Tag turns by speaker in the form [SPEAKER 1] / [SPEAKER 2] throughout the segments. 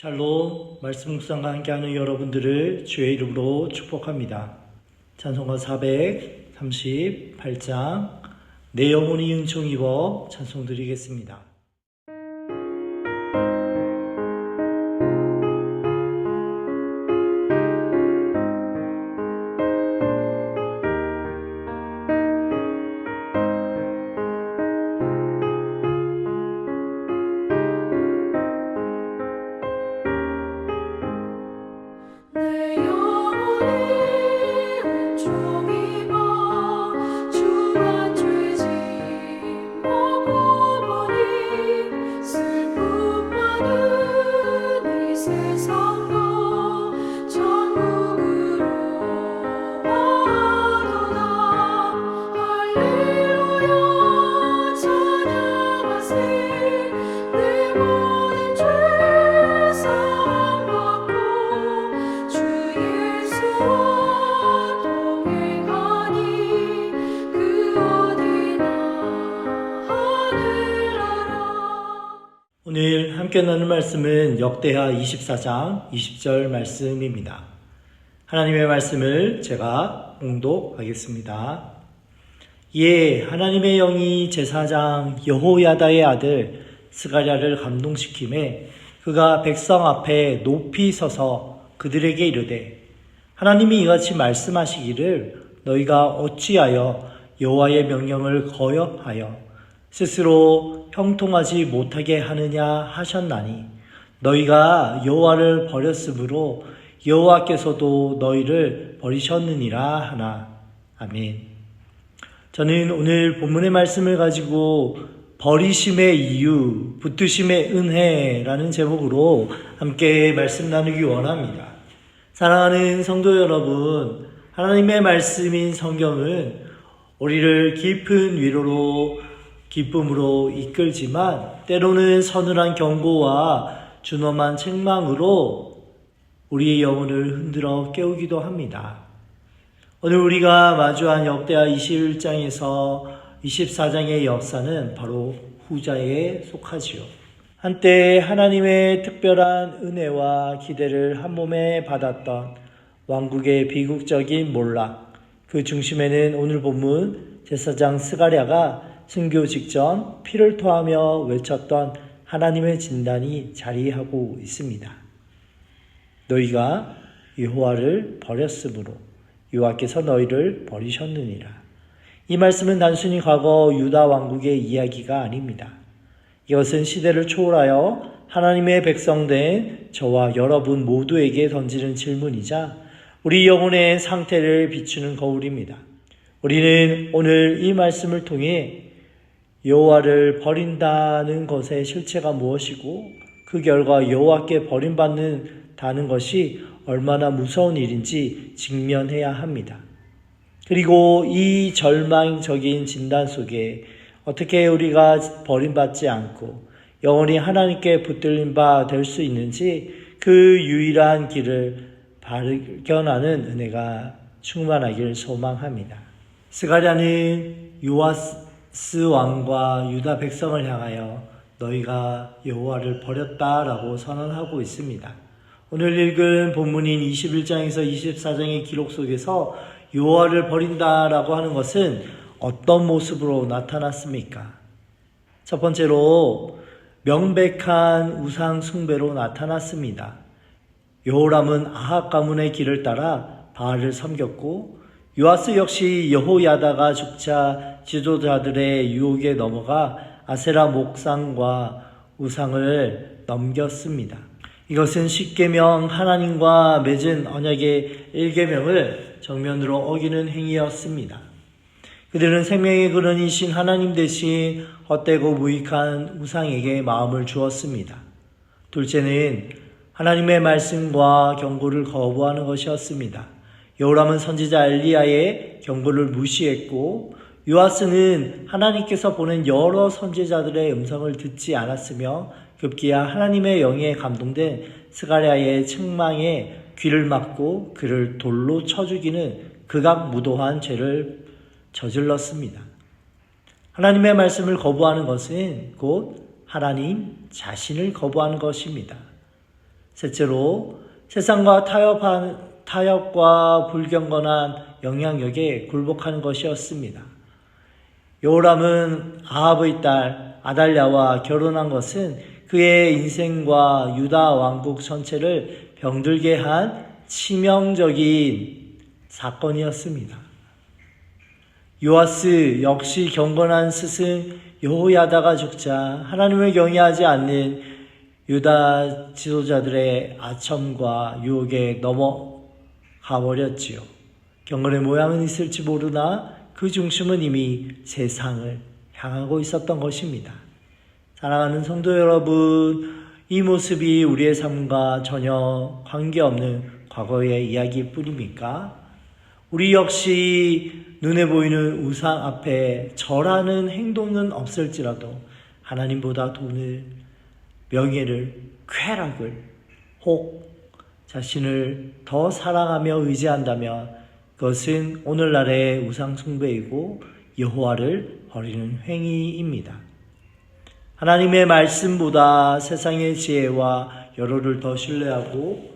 [SPEAKER 1] 샬롬, 말씀 묵상과 함께하는 여러분들을 주의 이름으로 축복합니다. 찬송가 438장 내 영혼이 은총 입어 찬송 드리겠습니다. 오늘 함께 나눌 말씀은 역대하 24장 20절 말씀입니다. 하나님의 말씀을 제가 봉독하겠습니다. 이에 하나님의 영이 제사장 여호야다의 아들 스가랴를 감동시키매 그가 백성 앞에 높이 서서 그들에게 이르되 하나님이 이같이 말씀하시기를 너희가 어찌하여 여호와의 명령을 거역하여 스스로 형통하지 못하게 하느냐 하셨나니 너희가 여호와를 버렸으므로 여호와께서도 너희를 버리셨느니라 하나. 아멘. 저는 오늘 본문의 말씀을 가지고 버리심의 이유, 붙드심의 은혜라는 제목으로 함께 말씀 나누기 원합니다. 사랑하는 성도 여러분, 하나님의 말씀인 성경은 우리를 깊은 위로로 기쁨으로 이끌지만 때로는 서늘한 경고와 준엄한 책망으로 우리의 영혼을 흔들어 깨우기도 합니다. 오늘 우리가 마주한 역대하 21장에서 24장의 역사는 바로 후자에 속하지요. 한때 하나님의 특별한 은혜와 기대를 한몸에 받았던 왕국의 비극적인 몰락, 그 중심에는 오늘 본문 제사장 스가랴가 순교 직전 피를 토하며 외쳤던 하나님의 진단이 자리하고 있습니다. 너희가 여호와를 버렸으므로 여호와께서 너희를 버리셨느니라. 이 말씀은 단순히 과거 유다 왕국의 이야기가 아닙니다. 이것은 시대를 초월하여 하나님의 백성된 저와 여러분 모두에게 던지는 질문이자 우리 영혼의 상태를 비추는 거울입니다. 우리는 오늘 이 말씀을 통해 여호와를 버린다는 것의 실체가 무엇이고 그 결과 여호와께 버림받는다는 것이 얼마나 무서운 일인지 직면해야 합니다. 그리고 이 절망적인 진단 속에 어떻게 우리가 버림받지 않고 영원히 하나님께 붙들린 바 될 수 있는지 그 유일한 길을 발견하는 은혜가 충만하길 소망합니다. 스가랴는 요아스 왕과 유다 백성을 향하여 너희가 여호와를 버렸다라고 선언하고 있습니다. 오늘 읽은 본문인 21장에서 24장의 기록 속에서 여호와를 버린다라고 하는 것은 어떤 모습으로 나타났습니까? 첫 번째로 명백한 우상 숭배로 나타났습니다. 여호람은 아합 가문의 길을 따라 바알을 섬겼고 요아스 역시 여호야다가 죽자 지도자들의 유혹에 넘어가 아세라 목상과 우상을 넘겼습니다. 이것은 십계명 하나님과 맺은 언약의 1계명을 정면으로 어기는 행위였습니다. 그들은 생명의 근원이신 하나님 대신 헛되고 무익한 우상에게 마음을 주었습니다. 둘째는 하나님의 말씀과 경고를 거부하는 것이었습니다. 여호람은 선지자 엘리야의 경고를 무시했고 요아스는 하나님께서 보낸 여러 선지자들의 음성을 듣지 않았으며 급기야 하나님의 영에 감동된 스가랴의 책망에 귀를 막고 그를 돌로 쳐 죽이는 극악무도한 죄를 저질렀습니다. 하나님의 말씀을 거부하는 것은 곧 하나님 자신을 거부하는 것입니다. 셋째로 세상과 타협과 불경건한 영향력에 굴복하는 것이었습니다. 여호람은 아합의 딸 아달랴와 결혼한 것은 그의 인생과 유다 왕국 전체를 병들게 한 치명적인 사건이었습니다. 요아스 역시 경건한 스승 여호야다가 죽자 하나님을 경외하지 않는 유다 지도자들의 아첨과 유혹에 넘어가 버렸지요. 경건의 모양은 있을지 모르나 그 중심은 이미 세상을 향하고 있었던 것입니다. 사랑하는 성도 여러분, 이 모습이 우리의 삶과 전혀 관계없는 과거의 이야기일 뿐입니까? 우리 역시 눈에 보이는 우상 앞에 절하는 행동은 없을지라도 하나님보다 돈을, 명예를, 쾌락을, 혹 자신을 더 사랑하며 의지한다면 그것은 오늘날의 우상 숭배이고 여호와를 버리는 행위입니다. 하나님의 말씀보다 세상의 지혜와 여로를 더 신뢰하고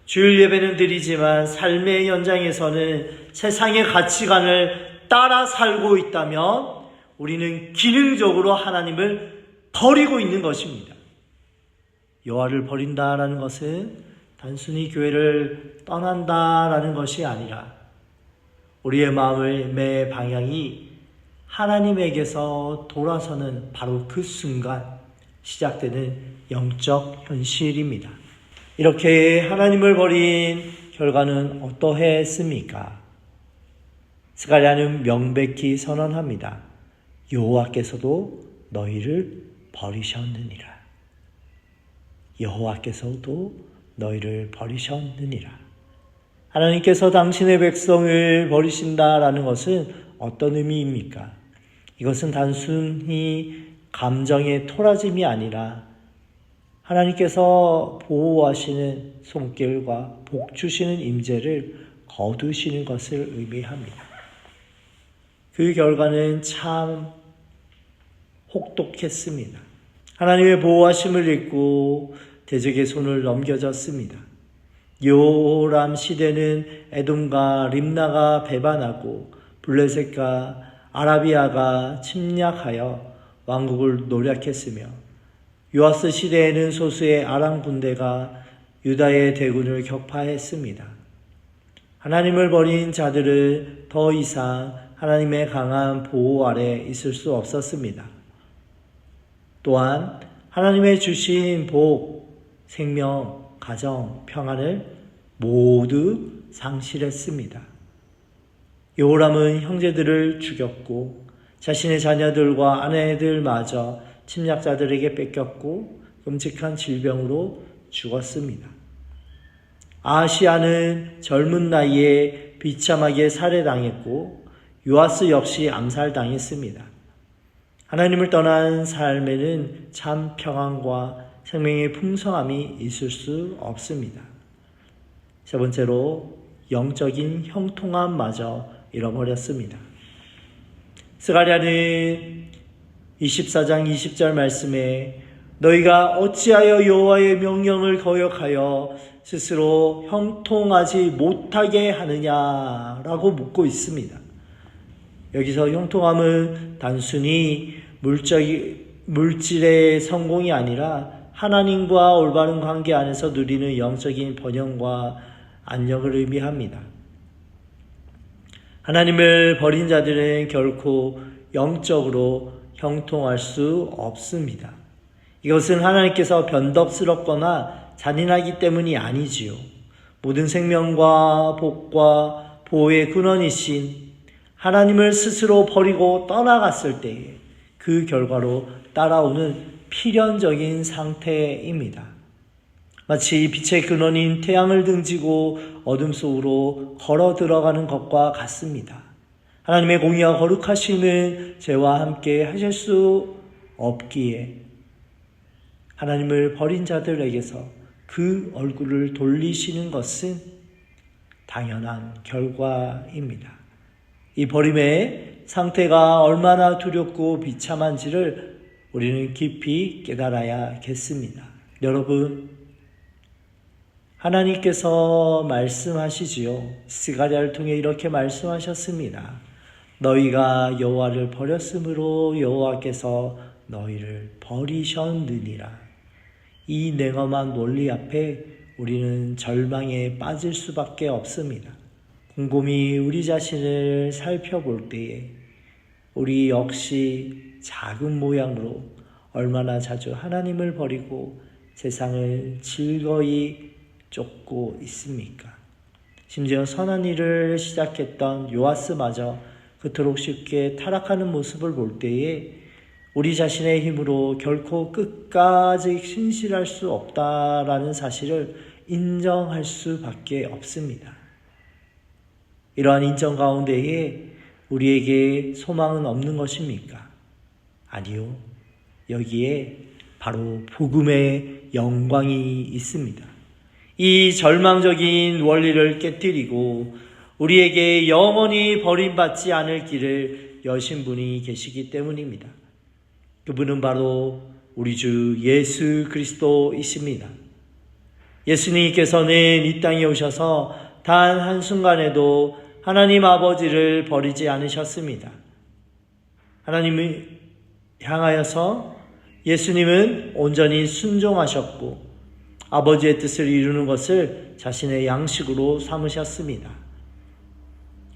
[SPEAKER 1] 주일 예배는 드리지만 삶의 현장에서는 세상의 가치관을 따라 살고 있다면 우리는 기능적으로 하나님을 버리고 있는 것입니다. 여호와를 버린다라는 것은 단순히 교회를 떠난다라는 것이 아니라 우리의 마음의 방향이 하나님에게서 돌아서는 바로 그 순간 시작되는 영적 현실입니다. 이렇게 하나님을 버린 결과는 어떠했습니까? 스가랴는 명백히 선언합니다. 여호와께서도 너희를 버리셨느니라. 여호와께서도 너희를 버리셨느니라. 하나님께서 당신의 백성을 버리신다라는 것은 어떤 의미입니까? 이것은 단순히 감정의 토라짐이 아니라 하나님께서 보호하시는 손길과 복 주시는 임재를 거두시는 것을 의미합니다. 그 결과는 참 혹독했습니다. 하나님의 보호하심을 잊고 대적의 손을 넘겨졌습니다. 여호람 시대는 에돔과 림나가 배반하고 블레셋과 아라비아가 침략하여 왕국을 노략했으며 요아스 시대에는 소수의 아람 군대가 유다의 대군을 격파했습니다. 하나님을 버린 자들은 더 이상 하나님의 강한 보호 아래 있을 수 없었습니다. 또한 하나님의 주신 복, 생명, 가정, 평안을 모두 상실했습니다. 여호람은 형제들을 죽였고 자신의 자녀들과 아내들마저 침략자들에게 뺏겼고 끔찍한 질병으로 죽었습니다. 아하시야는 젊은 나이에 비참하게 살해당했고 요아스 역시 암살당했습니다. 하나님을 떠난 삶에는 참 평안과 생명의 풍성함이 있을 수 없습니다. 세 번째로 영적인 형통함마저 잃어버렸습니다. 스가랴는 24장 20절 말씀에 너희가 어찌하여 여호와의 명령을 거역하여 스스로 형통하지 못하게 하느냐라고 묻고 있습니다. 여기서 형통함은 단순히 물질의 성공이 아니라 하나님과 올바른 관계 안에서 누리는 영적인 번영과 안녕을 의미합니다. 하나님을 버린 자들은 결코 영적으로 형통할 수 없습니다. 이것은 하나님께서 변덕스럽거나 잔인하기 때문이 아니지요. 모든 생명과 복과 보호의 근원이신 하나님을 스스로 버리고 떠나갔을 때에 그 결과로 따라오는 필연적인 상태입니다. 마치 빛의 근원인 태양을 등지고 어둠 속으로 걸어 들어가는 것과 같습니다. 하나님의 공의와 거룩하심은 죄와 함께 하실 수 없기에 하나님을 버린 자들에게서 그 얼굴을 돌리시는 것은 당연한 결과입니다. 이 버림의 상태가 얼마나 두렵고 비참한지를 우리는 깊이 깨달아야겠습니다. 여러분, 하나님께서 말씀하시지요. 스가랴를 통해 이렇게 말씀하셨습니다. 너희가 여호와를 버렸으므로 여호와께서 너희를 버리셨느니라. 이 냉엄한 논리 앞에 우리는 절망에 빠질 수밖에 없습니다. 곰곰이 우리 자신을 살펴볼 때에 우리 역시 작은 모양으로 얼마나 자주 하나님을 버리고 세상을 즐거이 쫓고 있습니까? 심지어 선한 일을 시작했던 요아스마저 그토록 쉽게 타락하는 모습을 볼 때에 우리 자신의 힘으로 결코 끝까지 신실할 수 없다라는 사실을 인정할 수밖에 없습니다. 이러한 인정 가운데에 우리에게 소망은 없는 것입니까? 아니요. 여기에 바로 복음의 영광이 있습니다. 이 절망적인 원리를 깨뜨리고 우리에게 영원히 버림받지 않을 길을 여신 분이 계시기 때문입니다. 그분은 바로 우리 주 예수 그리스도이십니다. 예수님께서는 이 땅에 오셔서 단 한순간에도 하나님 아버지를 버리지 않으셨습니다. 하나님을 향하여서 예수님은 온전히 순종하셨고 아버지의 뜻을 이루는 것을 자신의 양식으로 삼으셨습니다.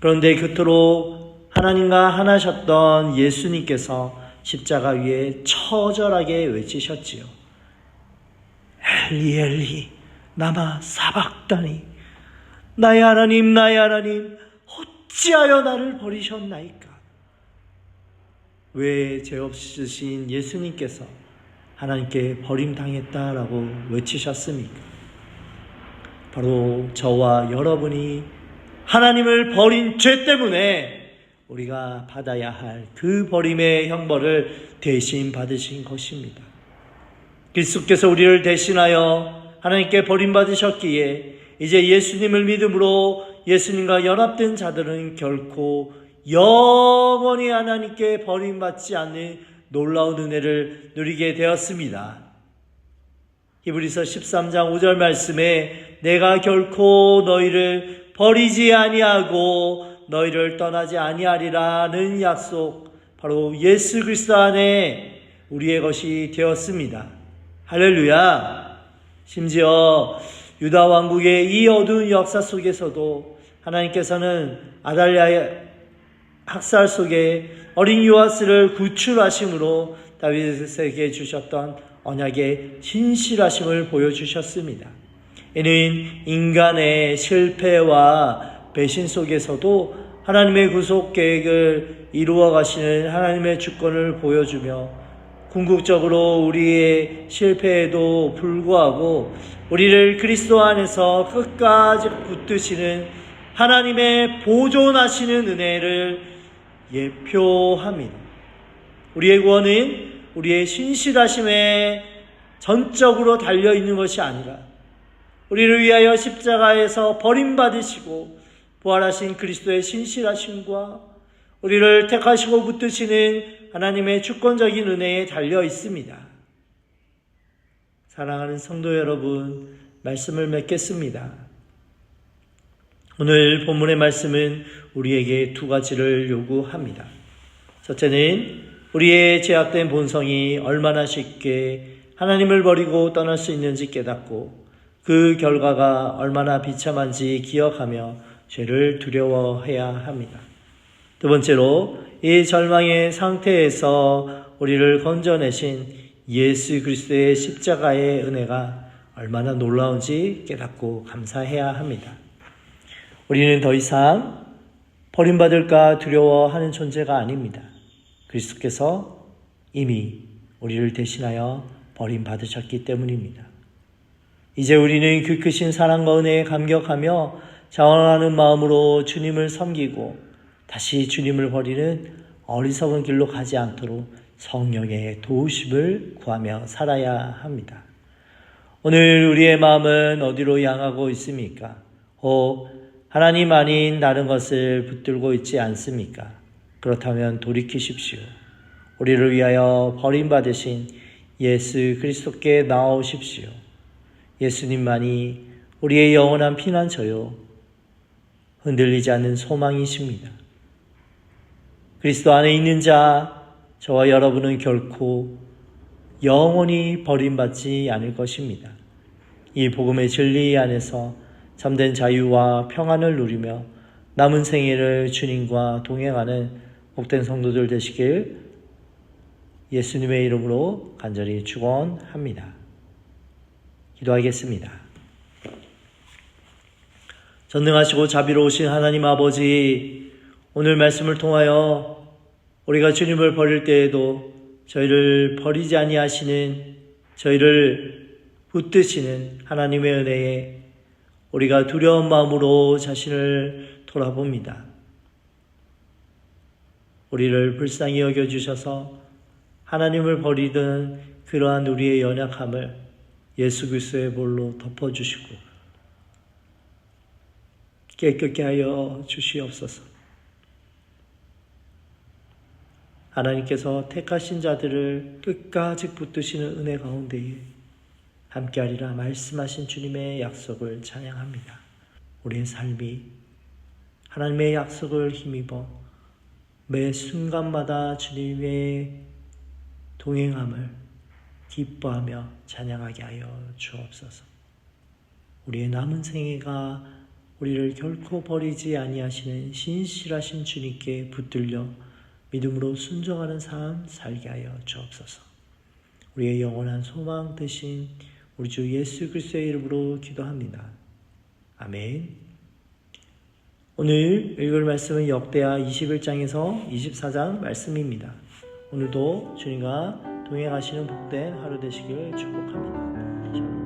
[SPEAKER 1] 그런데 그토록 하나님과 하나셨던 예수님께서 십자가 위에 처절하게 외치셨지요. 엘리 엘리 나마 사박다니 나의 하나님 어찌하여 나를 버리셨나이까. 왜 죄 없으신 예수님께서 하나님께 버림당했다라고 외치셨습니까? 바로 저와 여러분이 하나님을 버린 죄 때문에 우리가 받아야 할 그 버림의 형벌을 대신 받으신 것입니다. 그리스도께서 우리를 대신하여 하나님께 버림받으셨기에 이제 예수님을 믿음으로 예수님과 연합된 자들은 결코 영원히 하나님께 버림받지 않는 놀라운 은혜를 누리게 되었습니다. 히브리서 13장 5절 말씀에 내가 결코 너희를 버리지 아니하고 너희를 떠나지 아니하리라는 약속, 바로 예수 그리스도 안에 우리의 것이 되었습니다. 할렐루야. 심지어 유다 왕국의 이 어두운 역사 속에서도 하나님께서는 아달랴의 학살 속에 어린 요아스를 구출하심으로 다윗에게 주셨던 언약의 신실하심을 보여주셨습니다. 이는 인간의 실패와 배신 속에서도 하나님의 구속 계획을 이루어 가시는 하나님의 주권을 보여주며 궁극적으로 우리의 실패에도 불구하고 우리를 그리스도 안에서 끝까지 붙드시는 하나님의 보존하시는 은혜를 예표합니다. 우리의 구원은 우리의 신실하심에 전적으로 달려있는 것이 아니라 우리를 위하여 십자가에서 버림받으시고 부활하신 그리스도의 신실하심과 우리를 택하시고 붙드시는 하나님의 주권적인 은혜에 달려 있습니다. 사랑하는 성도 여러분, 말씀을 맺겠습니다. 오늘 본문의 말씀은 우리에게 두 가지를 요구합니다. 첫째는 우리의 죄악된 본성이 얼마나 쉽게 하나님을 버리고 떠날 수 있는지 깨닫고 그 결과가 얼마나 비참한지 기억하며 죄를 두려워해야 합니다. 두 번째로 이 절망의 상태에서 우리를 건져내신 예수 그리스도의 십자가의 은혜가 얼마나 놀라운지 깨닫고 감사해야 합니다. 우리는 더 이상 버림받을까 두려워하는 존재가 아닙니다. 그리스도께서 이미 우리를 대신하여 버림받으셨기 때문입니다. 이제 우리는 그 크신 사랑과 은혜에 감격하며 자원하는 마음으로 주님을 섬기고 다시 주님을 버리는 어리석은 길로 가지 않도록 성령의 도우심을 구하며 살아야 합니다. 오늘 우리의 마음은 어디로 향하고 있습니까? 혹 하나님 아닌 다른 것을 붙들고 있지 않습니까? 그렇다면 돌이키십시오. 우리를 위하여 버림받으신 예수 그리스도께 나아오십시오. 예수님만이 우리의 영원한 피난처요, 흔들리지 않는 소망이십니다. 그리스도 안에 있는 자, 저와 여러분은 결코 영원히 버림받지 않을 것입니다. 이 복음의 진리 안에서 참된 자유와 평안을 누리며 남은 생애를 주님과 동행하는 복된 성도들 되시길 예수님의 이름으로 간절히 축원합니다. 기도하겠습니다. 전능하시고 자비로우신 하나님 아버지, 오늘 말씀을 통하여 우리가 주님을 버릴 때에도 저희를 버리지 아니하시는, 저희를 붙드시는 하나님의 은혜에 우리가 두려운 마음으로 자신을 돌아봅니다. 우리를 불쌍히 여겨주셔서 하나님을 버리던 그러한 우리의 연약함을 예수 그리스도의 볼로 덮어주시고 깨끗게 하여 주시옵소서. 하나님께서 택하신 자들을 끝까지 붙드시는 은혜 가운데에 함께하리라 말씀하신 주님의 약속을 찬양합니다. 우리의 삶이 하나님의 약속을 힘입어 매 순간마다 주님의 동행함을 기뻐하며 찬양하게 하여 주옵소서. 우리의 남은 생애가 우리를 결코 버리지 아니하시는 신실하신 주님께 붙들려 믿음으로 순종하는 삶 살게 하여 주옵소서. 우리의 영원한 소망 되신 우리 주 예수 그리스도의 이름으로 기도합니다. 아멘. 오늘 읽을 말씀은 역대하 21장에서 24장 말씀입니다. 오늘도 주님과 동행하시는 복된 하루 되시길 축복합니다.